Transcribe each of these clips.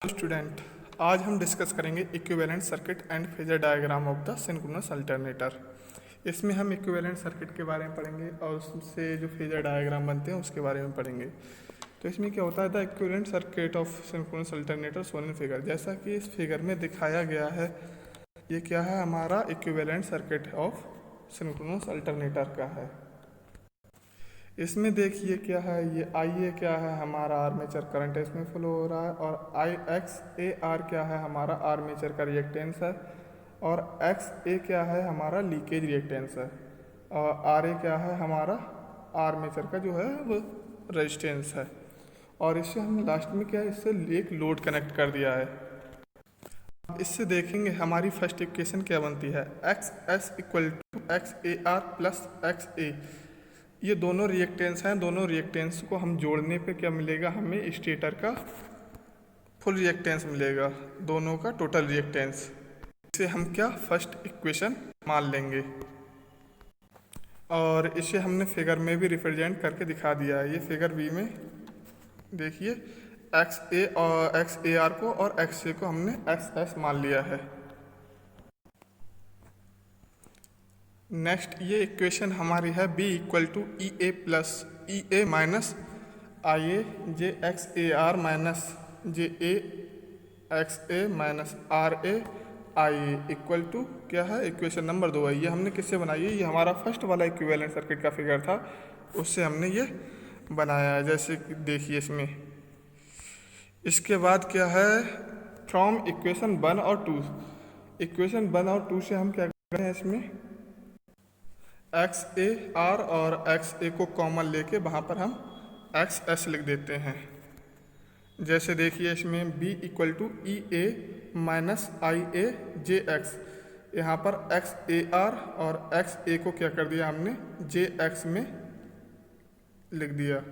Student, आज हम discuss करेंगे equivalent circuit and phasor diagram of the synchronous alternator. इसमें हम इक्विवेलेंट सर्किट के बारे में पढ़ेंगे और उससे जो फेजर डायग्राम बनते हैं उसके बारे में पढ़ेंगे। तो इसमें क्या होता है, the equivalent circuit of synchronous alternator shown in figure. जैसा कि इस फिगर में दिखाया गया है, ये क्या है, हमारा equivalent circuit of synchronous alternator का है। इसमें देखिए क्या है, ये आई ए क्या है, हमारा आर्मेचर करंट इसमें फ्लो हो रहा है, और आई एक्स ए आर क्या है, हमारा आर्मेचर का रिएक्टेंस है, और एक्स ए क्या है, हमारा लीकेज रिएक्टेंस है, और आर ए क्या है, हमारा आर्मेचर का जो है वो रेजिस्टेंस है। और इससे हमने लास्ट में क्या है, इससे एक लोड कनेक्ट कर दिया है। अब इससे देखेंगे हमारी फर्स्ट इक्वेशन क्या बनती है, X S equal to X A R plus X A. ये दोनों रिएक्टेंस हैं, दोनों रिएक्टेंस को हम जोड़ने पे क्या मिलेगा, हमें स्टेटर का फुल रिएक्टेंस मिलेगा, दोनों का टोटल रिएक्टेंस। इसे हम क्या फर्स्ट इक्वेशन मान लेंगे, और इसे हमने फिगर में भी रिप्रेजेंट करके दिखा दिया है। ये फिगर बी में देखिए, एक्स ए और एक्स ए आर को और एक्स ए को हमने एक्स एस मान लिया है। नेक्स्ट ये इक्वेशन हमारी है B equal to E A plus E A minus I A J X A R minus J A X A minus R A I A equal to क्या है, equation number 2 है। ये हमने किससे बनाई है, ये हमारा फर्स्ट वाला इक्विवेलेंट सर्किट का फिगर था, उससे हमने ये बनाया है। जैसे कि देखिए इसमें, इसके बाद क्या है, फ्रॉम इक्वेशन 1 और 2, इक्वेशन 1 और 2 से हम क्या करते हैं, इसमें एक्स ए आर और एक्स ए को कॉमन लेके वहाँ पर हम एक्स एस लिख देते हैं। जैसे देखिए इसमें b equal to E A minus I A J X, यहाँ पर एक्स ए आर और एक्स ए को क्या कर दिया हमने, जे एक्स में लिख दिया।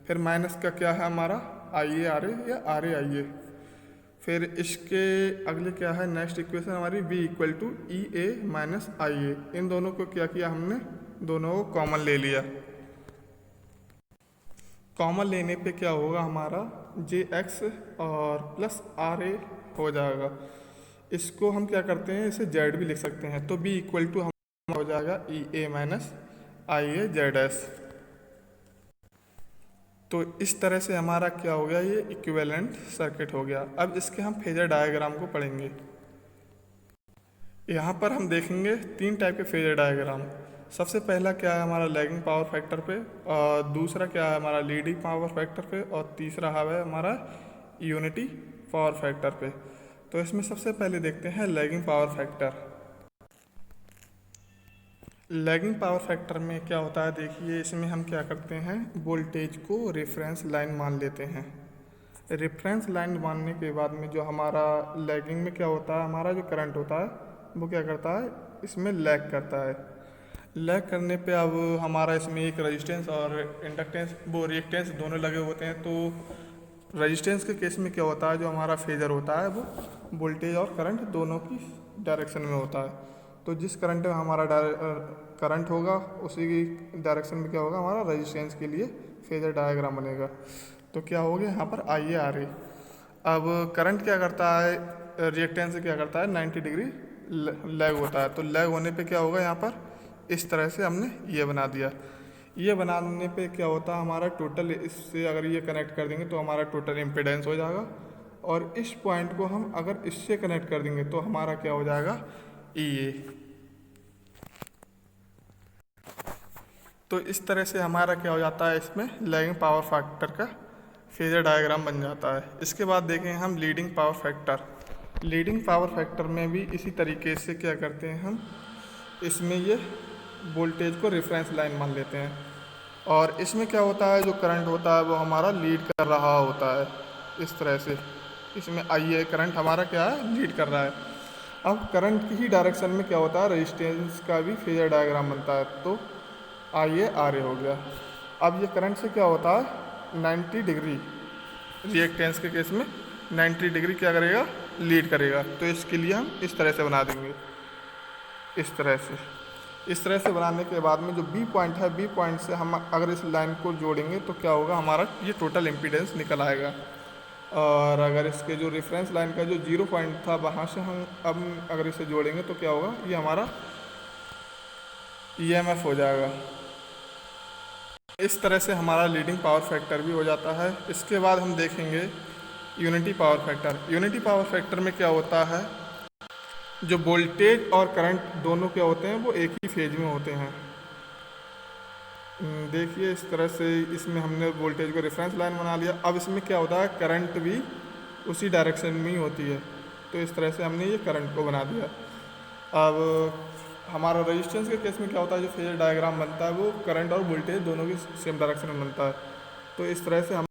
फिर माइनस का क्या है हमारा, आई ए आर ए या आर ए आई ए। फिर इसके अगले क्या है, नेक्स्ट इक्वेशन हमारी b equal to E A minus I A. इन दोनों को क्या किया हमने, दोनों को कॉमन ले लिया। कॉमन लेने पे क्या होगा, हमारा जे एक्स और प्लस आर ए हो जाएगा। इसको हम क्या करते हैं, इसे जेड भी लिख सकते हैं, तो b इक्वल टू हम हो जाएगा ई A minus I A Z S. तो इस तरह से हमारा क्या हो गया, ये इक्विवेलेंट सर्किट हो गया। अब इसके हम फेजर डायग्राम को पढ़ेंगे। यहाँ पर हम देखेंगे 3 टाइप के फेजर डायग्राम। सबसे पहला क्या है हमारा लैगिंग पावर फैक्टर पे, और दूसरा क्या है हमारा लीडिंग पावर फैक्टर पे, और तीसरा है हमारा यूनिटी पावर फैक्टर पे। तो इसमें सबसे पहले देखते हैं lagging power factor. Lagging power factor में क्या होता है, देखिए इसमें हम क्या करते हैं, वोल्टेज को रेफरेंस लाइन मान लेते हैं। रेफरेंस लाइन मानने के बाद में जो हमारा लैगिंग में क्या होता है, हमारा जो करंट होता है वो क्या करता है, इसमें लैग करता है। लैग करने पे अब हमारा इसमें एक रेजिस्टेंस और इंडक्टेंस, वो रिएक्टेंस दोनों लगे होते हैं। तो रेजिस्टेंस के केस में क्या होता है, जो हमारा फेजर होता है वो वोल्टेज और करंट दोनों की डायरेक्शन में होता है। तो जिस करंट में हमारा करंट होगा, उसी की डायरेक्शन में क्या होगा, हमारा रेजिस्टेंस के लिए फेजर डायग्राम बनेगा। तो क्या हो गया यहाँ पर आई ए आर ए। अब करंट क्या करता है, रिएक्टेंस से क्या करता है, 90 डिग्री लैग होता है। तो लैग होने पे क्या होगा, यहाँ पर इस तरह से हमने ये बना दिया। ये बनाने पे क्या होता है, हमारा टोटल, इससे अगर ये कनेक्ट कर देंगे तो हमारा टोटल इम्पीडेंस हो जाएगा, और इस पॉइंट को हम अगर इससे कनेक्ट कर देंगे तो हमारा क्या हो जाएगा, ई ए। तो इस तरह से हमारा क्या हो जाता है, इसमें लैगिंग पावर फैक्टर का फेजर डायग्राम बन जाता है। इसके बाद देखें हम leading power factor. Leading power factor में भी इसी तरीके से क्या करते हैं हम, इसमें ये वोल्टेज को रेफरेंस लाइन मान लेते हैं, और इसमें क्या होता है, जो करंट होता है वो हमारा लीड कर रहा होता है इस तरह से। इसमें आई ए करंट हमारा क्या है, लीड कर रहा है। अब करंट की ही डायरेक्शन में क्या होता है, रेजिस्टेंस का भी फेजर डायग्राम बनता है। तो आई ए आर ए हो गया। अब ये करंट से क्या होता है, 90 डिग्री, रिएक्टेंस के केस में 90 डिग्री क्या करेगा, लीड करेगा। तो इसके लिए हम इस तरह से बना देंगे, इस तरह से बनाने के बाद में जो बी पॉइंट है, बी पॉइंट से हम अगर इस लाइन को जोड़ेंगे तो क्या होगा, हमारा ये टोटल इम्पीडेंस निकल आएगा। और अगर इसके जो रेफरेंस लाइन का जो 0 पॉइंट था वहाँ से हम अब अगर इसे जोड़ेंगे तो क्या होगा, ये हमारा ईएमएफ हो जाएगा। इस तरह से हमारा लीडिंग पावर फैक्टर भी हो जाता है। इसके बाद हम देखेंगे unity power factor. Unity power factor में क्या होता है, जो वोल्टेज और करंट दोनों क्या होते हैं वो एक ही फेज में होते हैं। देखिए इस तरह से इसमें हमने वोल्टेज को रेफरेंस लाइन बना लिया। अब इसमें क्या होता है, करंट भी उसी डायरेक्शन में ही होती है। तो इस तरह से हमने ये करंट को बना दिया। अब हमारा रेजिस्टेंस के केस में क्या होता है, जो फेजर डायग्राम बनता है वो करंट और वोल्टेज दोनों की सेम डायरेक्शन में बनता है। तो इस तरह से हम